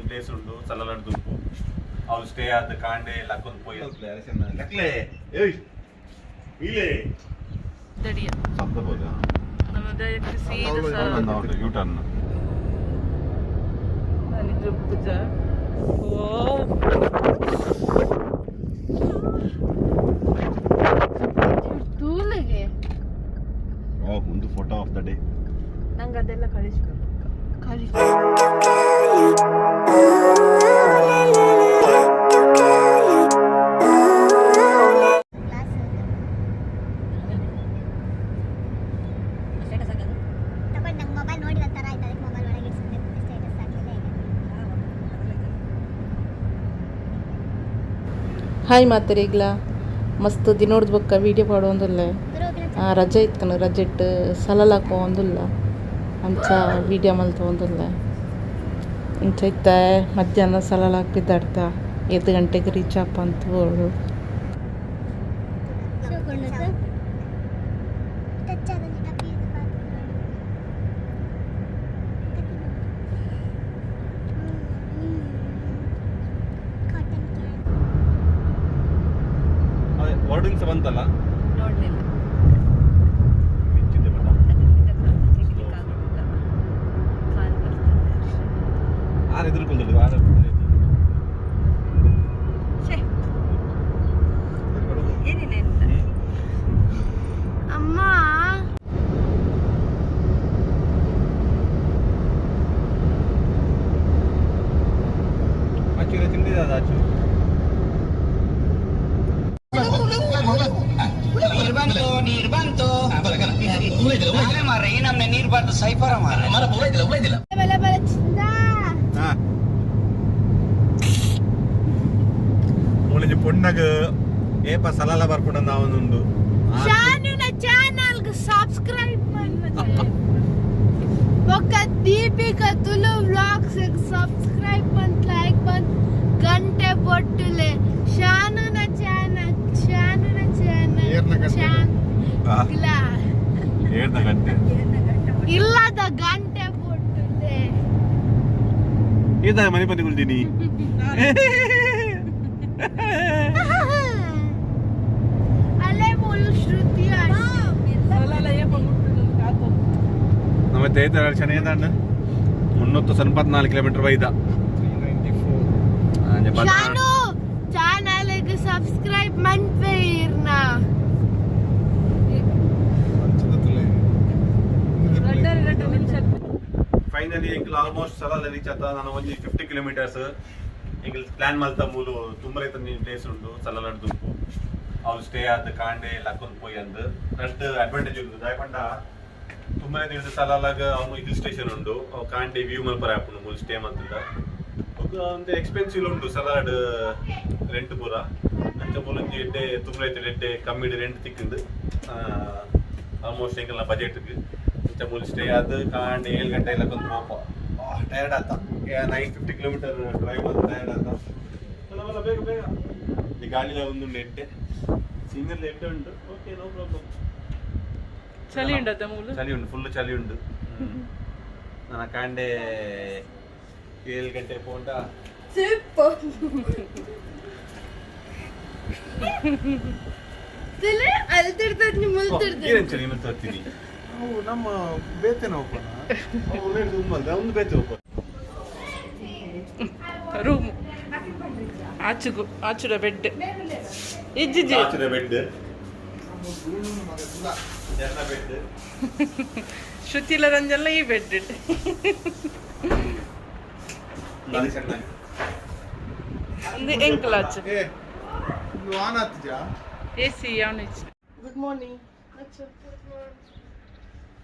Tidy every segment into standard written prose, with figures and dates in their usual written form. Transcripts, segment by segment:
Place ಉಂಟು ಸಲಲಡ್ ದುಂಪು ಅವ್ರು stay ಆದ ಕಾಂಡೆ ಲಕ್ಕೊಂದು ಪೋಯಿ ಲಕ್ಲೆ ಏಯ್ ಇಲ್ಲೇ ದಡಿಯ ಸಪ್ತಬೋದ ನಮ್ಮ ಡೈರೆಕ್ಟ್ ಸೀದಾ ಯೂ ಟರ್ನ್ ನಾನಿದ್ರೆ ಪೂಜ ಓ ತೂಲಿಗೆ ಒಂದು ಫೋಟೋ ಆಫ್ ದ ಡೇ ನಂಗೆ ಅದೆಲ್ಲ ಕಳಿಸ್ಬೇಕು ಹಾಯ್ ಮಾತರಿಗ್ಲ ಮಸ್ತ್ ದಿನೋಡ್ದು ಬೊಕ್ಕ ವೀಡಿಯೋ ಪಾಡೋಂದುಲ್ಲ ರಜೆ ಇತ್ತನು ರಜೆ ಇಟ್ಟು ಸಲಾಲಾಕ್ ಹೋಗೊಂದುಲ್ಲ ಅಂಚ ವೀಡಿಯೋ ಮಲ್ತ ಒಂದುಲ್ಲ ಇಂಚ ಇತ್ತ ಮಧ್ಯಾಹ್ನ ಸಲಾಲಾಕ್ ಬಿದ್ದಾಡ್ತ 8 ಗಂಟೆಗೆ ರೀಚ್ ಅಪ್ಪ ಅಂತ ಹೇಳು ವರ್ಡಿಂಗ್ಸ್ ಬಂತಲ್ಲ ನೋಡ್ಲಿಲ್ಲ ಆರು ಎದುರುಕೊಂಡದ್ದು ಆರು ಏನಿಲ್ಲ ಏನಿಲ್ಲ ಅಮ್ಮ ಆಚು ತಿಂದಿದ ಆಚು ನೀರ್ ಬಂತು ಮಾರ್ರೆ ಈ ನಮ್ನೆ ನೀರ್ ಬಂತು ಸೈಫರ ಮಾರ್ರೆ ಮುಳಿಂಜಿ ಪೊಣ್ಣಗ ಏಪ ಸಲಾಲ ಬರ್ಪುಂಡ ನಾವೊಂದು ಶಾನುನ ಚಾನಲ್ಗೆ ಸಬ್ಸ್ಕ್ರೈಬ್ ಮಾಡಿ ಒಕ್ಕ ದೀಪಿಕಾ ತುಳು ವ್ಲಾಗ್ಸ್ ಸಬ್ಸ್ಕ್ರೈಬ್ ಬಂದ್ ಲೈಕ್ ಬಂದ್ ಗಂಟೆ ಬೊಟ್ಟುಲೆ ಶಾನುನ ಚಾನಲ್ ಏರ್ನ ಗಂಟೆ ಇಲ್ಲದ ಗಂಟೆ ಬೊಟ್ಟುಲೆ ಏದ ಮನೆ ಬಂದು ಕುಳ್ತೀನಿ ಅಲ್ಲೇ ಮೂಲ ಶ್ರುತಿ ನಮ್ಮ ತೇತ ಚೆನ್ನಾಗಿದ್ದಾನ 394 ಕಿಲೋಮೀಟರ್ ವೈದ ಶಾನು ಚಾನಲ್ಗೆ ಸಬ್ಸ್ಕ್ರೈಬ್ ಮಾಡ್ಬೇರ್ನ ಫೈನಲಿ ಎಂಕಲ್ ಆಲ್ಮೋಸ್ಟ್ ಸಲಾಲ ರೀಚ್ ಆತ ನಾನು ಒಂಜಿ 50 ಕಿಲೋಮೀಟರ್ಸ್ ಎಂಕಲ್ ಪ್ಲಾನ್ ಮಲ್ತ ಮೂಲು ತುಂಬ ರೈತ ಪ್ಲೇಸ್ ಉಂಟು ಸಲಾಲಡ್ ದುಂಪು ಅವ್ರು ಸ್ಟೇ ಆದ ಕಾಂಡೆ ಲಕ್ಕೊಂದು ಪೋಯಿ ಅಂದ್ ರಡ್ ಅಡ್ವಾಂಟೇಜ್ ಉಂಟು ದಾಯಪಂಡ ತುಂಬ ರೈತ ಸಲಾಲಾಗ ಅವನು ಹಿಲ್ ಸ್ಟೇಷನ್ ಉಂಟು ಅವು ಕಾಂಡೆ ವ್ಯೂ ಮಲ್ಪರ ಆಪುಂಡು ಮೂಲು ಸ್ಟೇ ಮಂತದ ಒಂದು ಎಕ್ಸ್ಪೆನ್ಸಿವ್ ಉಂಟು ಸಲಾಡ್ ರೆಂಟ್ ಪೂರ ಅಂಚ ಮೂಲಂಜಿ ಎಡ್ಡೆ ತುಂಬ ರೈತ ಎಡ್ಡೆ ಕಮ್ಮಿಡ್ ರೆಂಟ್ ತಿಕ್ಕಿಂದು ಆಲ್ಮೋಸ್ಟ್ ಎಂಕಲ್ನ ಬಜೆಟ್ಗೆ ಅಂಚ ಮೂಲು ಸ್ಟೇ ಆದ ಕಾಂಡೆ 7 ಗಂಟೆ ಲಕ್ಕೊಂದು ಹೋಪ ಟಯರ್ಡ್ ಆತ 950 ಕಿಲೋಮೀಟರ್ ಡ್ರೈವ್ ಮಾಡಿ ಟಯರ್ಡ್ ಆತ ಅಲ್ಲ ಬೇಗ ಬೇಗ ಈ ಗಾಡಿಲ ಒಂದು ಎಡ್ಡೆ ಸಿಂಗಲ್ ಎಡ್ಡೆ ಉಂಟು ಓಕೆ ನೋ ಪ್ರಾಬ್ಲಮ್ ಚಳಿ ಉಂಟು ಮೂಲು ಚಳಿ ಉಂಟು ಫುಲ್ ಚಳಿ ಉಂಟು ನನ್ನ ಕಾಂಡೆ 7 ಗಂಟೆ ಪೋಂಡ ಅಲ್ತಿರ್ತದೆ ಏನ್ ನಿಮ್ಮ ತರ್ತೀನಿ ಅವು ನಮ್ಮ ಬೇತೆನ ಓಪನ್ ಒಂದು ಬೇತೆ ಓಪನ್ ರೂಮ್ ಆಚುಡ ಬೆಡ್ ಇಜ್ಜಿಜಿ ಆಚುಡ ಬೆಡ್ ಎಲ್ಲ ಬೆಡ್ ಶ್ರುತಿಲ ರಂಜಲ್ಲ ಈ ಬೆಡ್ ಒಂದು ಎಂಕಲ್ ಆಚು ಎಸಿ ಅವನು ಗುಡ್ ಮಾರ್ನಿಂಗ್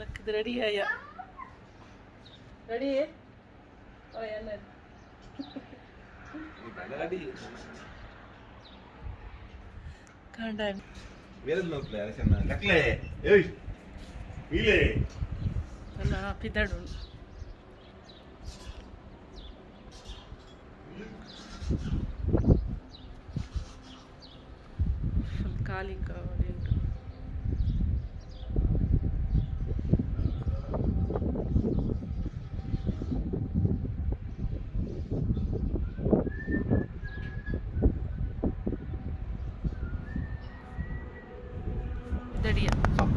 ಲಕ್ಕದ ರೆಡಿ ಆಯ ರೆಡಿ ಕಂಡ ಅಲ್ಲ ಪಿದಾಡು ಫುಲ್ ಖಾಲಿ ಕಾವಡಿ ಉಂಟು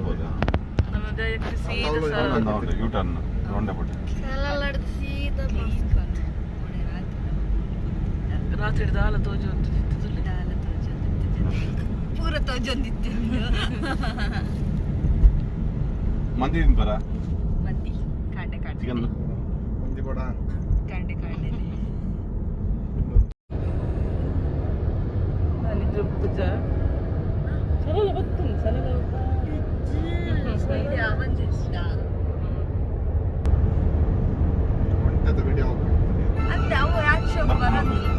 ಬರ್ಬೋದು. ನಮ್ಮ ಡೈರೆಕ್ಟ್ ಸೀದಾ ಯೂ ಟರ್ನ್ ರೌಂಡ್ ಅಬೌಟ್. ರಾತ್ರಿ ದಾಲ ತೋಜು ಪೂರ ತೋಜೊಂದಿತ್ತು ಮಂದಿ ತಿಂತಾರ ಮಂದಿ ಕಾಂಡೆ ಕಾಂಡೆ ಚಿಕನ್ ಮಂದಿ ಕೂಡ ಕಾಂಡೆ ಕಾಂಡೆ ನಾನಿದ್ರು ಪೂಜಾ ಸಲಲ್ಲ ಬರ್ತೇನೆ ಸಲಲ್ಲ ಅಂದ್ರೆ ಅವು ಆಕ್ಷನ್ ಬರೋದಿಲ್ಲ.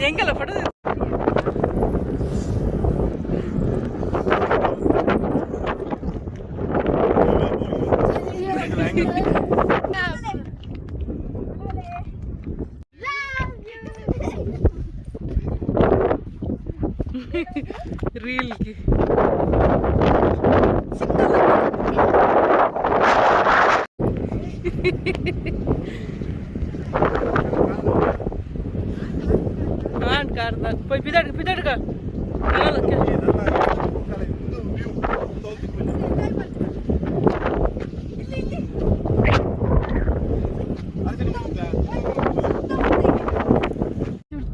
ಹೆಂಗಲ್ಲ ಫೋಟೋ ರೀಲ್ಗೆ Poi pidaar ka.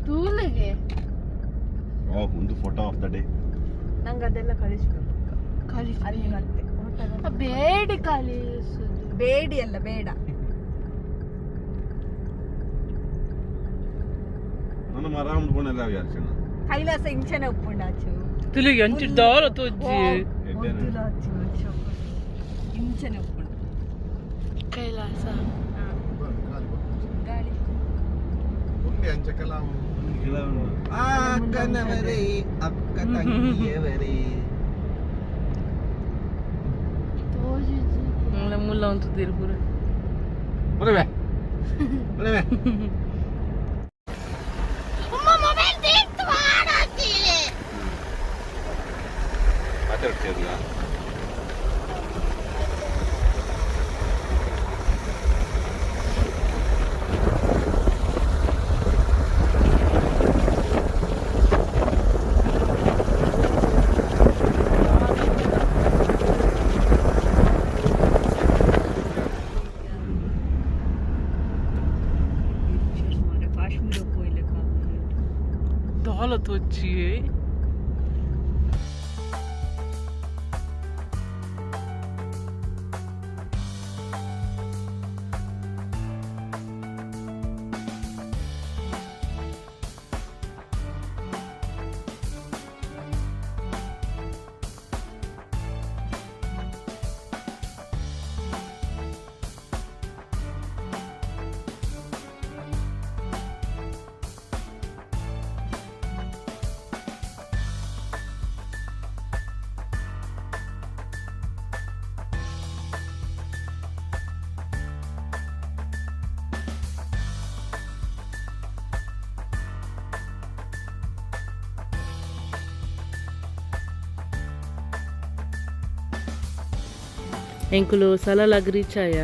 ತೂಲಿಗೆ ಒಂದು ಫೋಟೋ ಆಫ್ ದ ಡೇ. ನಂಗೆ ಅದೆಲ್ಲ ಕಳಿಸ್ಬೇಕು. ಅಲ್ಲಿ ಮತ್ತೆ ಬೇಡಿ ಕಳಿಸೋದು. ಬೇಡಿ ಅಲ್ಲ ಬೇಡ. ನಾನು ಮರಾಮ್ ಕೊಂಡೆಲ್ಲ ಯಾರ್ಚನ ಕೈಲಾಸ ಇಂಚನೆ ಉಪ್ಪುಂಡಾಚು ತುಲು ಎಂಚು ದಾಲ ತೋಜಿ ಮೊದಲಾಚು ಇಂಚನೆ ಉಪ್ಪುಂಡ ಕೈಲಾಸ ಗಾಳಿ ಉಂಡೆ ಅಂಚಕಲ ಅಕ್ಕನವರೇ ಅಕ್ಕ ತಂಗಿಯವರೇ ಮುಲ್ಲ ಒಂದು ತಿರುಪುರ ಬರವೆ ಬರವೆ ಮಾತಾಡ್ತಿರಲ್ಲ ಕಾಶ್ಮೀರ ಹೋಗ್ಲಿಕ್ಕೆ ದಾಲ ತೋಜಿ ಎಂಕುಲು ಸಲಾಲಾಗ್ ರೀಚ್ ಆಯ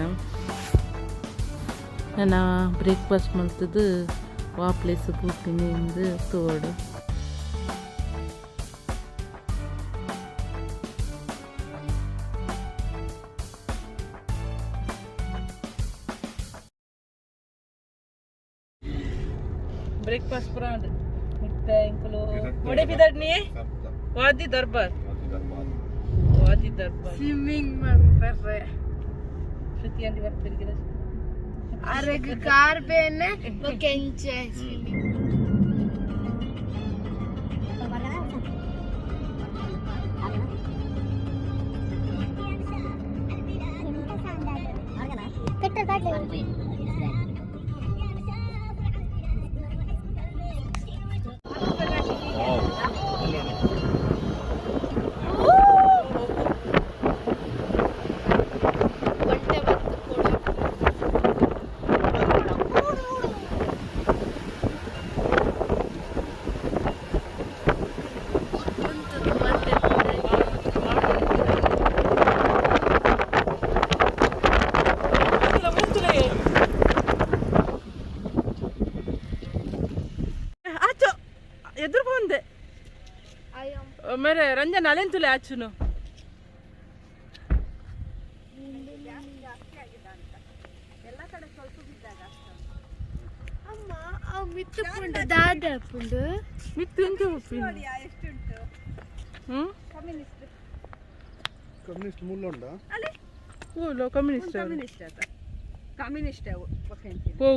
ನಾನು ಬ್ರೇಕ್ಫಾಸ್ಟ್ ಮಾಡ್ತಿದ್ದು ಆ ಪ್ಲೇಸ್ ಬೂಟಿನಿಂದ ತೋಡು ಬ್ರೇಕ್ಫಾಸ್ಟ್ ಪುರಾಂಡ್ ಮತ್ತೆ ಎಂಕುಲು ಒಡೆ ಬಿದಡ್ನಿ ವಾದಿ ದರ್ಬಾರ್ ವಾದಿ ದರ್ಬಾರ್ ಸ್ವಿಮ್ಮಿಂಗ್ ಮಾಡ್ತಾರೆ ಶ್ರುತಿ ಆಂಟಿ ಬರ್ತಿರ್ಗಿರ ಅರೆಗೆ ಕಾರ್ ಬೇನೆ ಕೆಂಚೆ ಸ್ವಿಮ್ಮಿಂಗ್ ಎದುರು ಬಂದೆ ಮೇರೆ ರಂಜನ್ ಅಲೆಂತುಲೆ ಆಚುನು ಮಿತ್ತು ಎಂತ ಕಮ್ಯುನಿಸ್ಟ್ ಮುಳ್ಳುಂಡ ಓ ಕಮ್ಯುನಿಸ್ಟ್ ಕಮ್ಯುನಿಸ್ಟ್ ಓ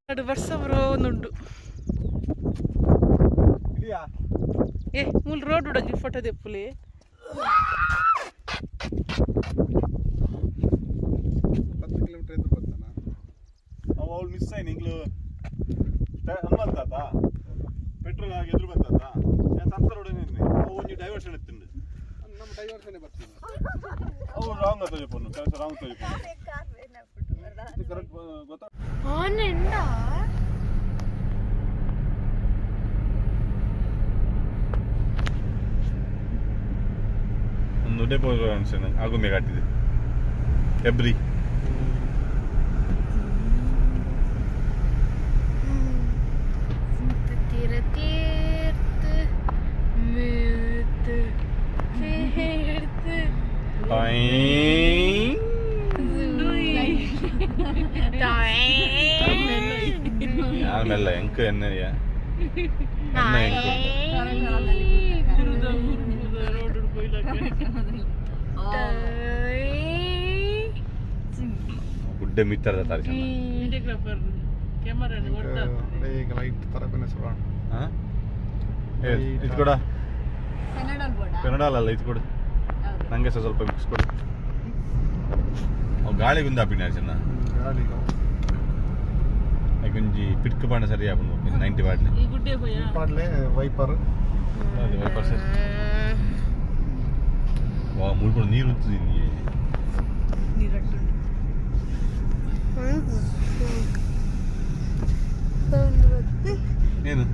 ಎರಡು ವರ್ಷ ಬರೋನುಂಡು ಏ ಮೂಲ್ ರೋಡ್ ಉಡಂಜಿ ಫೋಟೋ ದೆಪ್ಪುಲಿ ಅವಳು ಮಿಸ್ ಆಯ್ತು ನಿಂಗ್ಲು ಅನ್ಬಂತಾತ ಪೆಟ್ರೋಲ್ ಆಗಿ ಎದುರು ಬಂತಾತ ಸಂತರ ಹೊಡೆನಿ ಅವು ಒಂಜಿ ಡೈವರ್ಷನ್ ಎತ್ತಿಂಡು ನಮ್ಮ ಡೈವರ್ಷನ್ ಬರ್ತೀನಿ ಅವು ರಾಂಗ್ ತೋಜಪೊನ್ನು ಕೆಲಸ ರಾಂಗ್ ತೋಜಪೊನ್ನು ಕರೆಕ್ಟ್ ಗೊತ್ತಾ ಒಂದು ಡೆಪೋ ಅನ್ಸೇನೆ ಆಗುಮೆ ಕಾಟಿದೆ ಎಬ್ರಿ ಆಮೇಲೆ ಎಂಕ ಎಣ್ಣೆಯ ಗುಡ್ಡೆ ಮಿತ್ತರದ ತಾರಿ ಈಗ ಲೈಟ್ ತರ ಬೆನೆಸೋಣ ಇದು ಕೂಡ ಕನ್ನಡಲ್ಲ ಇದು ಕೊಡು ನಂಗೆ ಸ್ವಲ್ಪ ಮಿಕ್ಸ್ ಕೊಡು ಅವು ಗಾಳಿ ಗುಂದಾಪಿನ ಚೆನ್ನ ಗಾಡಿ కొంచెం పిట్కు పండ సరి ఆపను 90 వాట్ని ಈ ಗುಡ್ಡೆ ಹೋಯಾ ಪಾಡ್ಲೆ ವೈಪರ್ అది వైపర్ సరి వా ముల్పడు నీరు ఉంటుంది ನೀರಟ್ಟು ಏನು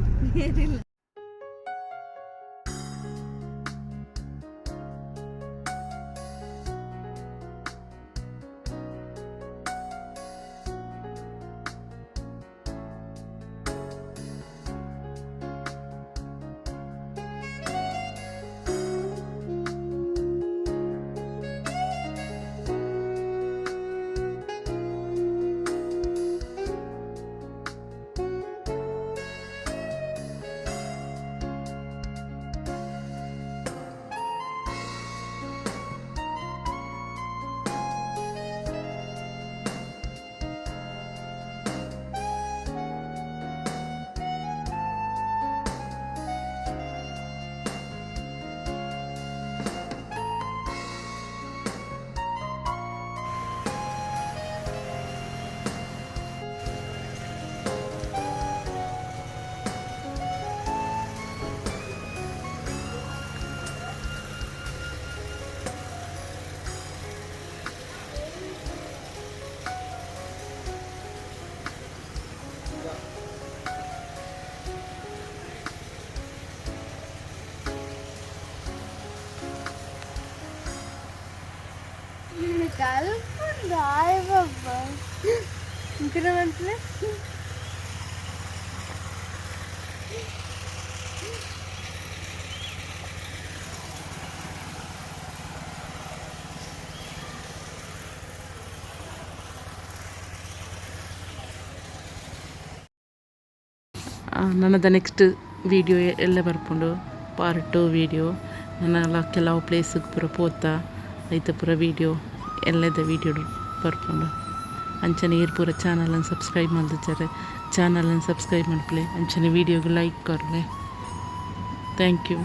ఇంకనే మంచిలే ನನ್ನದು ನೆಕ್ಸ್ಟ್ ವಿಡಿಯೋ ಎಲ್ಲ ಬರ್ಪುಂಡು ಪಾರ್ಟ್ 2 ವಿಡಿಯೋ ನನ್ನ ಕೆಲವು ಪ್ಲೇಸಿಗೆ ಪೂರ ಪೋತ ಐತ ಪೂರ ವಿಡಿಯೋ ಎಲ್ಲದ ವಿಡಿಯೋ ಬರ್ಪುಂಡು ಅಂಚನೆ ಏರ್ ಪೂರ ಚಾನಲನ್ನು ಸಬ್ಸ್ಕ್ರೈಬ್ ಮಾಡ್ತಾರೆ ಚಾನಲನ್ನು ಸಬ್ಸ್ಕ್ರೈಬ್ ಮಾಡ್ಪಲೆ ಅಂಚನೆ ವಿಡಿಯೋಗೆ ಲೈಕ್ ಕೊರ್ಲೆ ಥ್ಯಾಂಕ್ ಯು.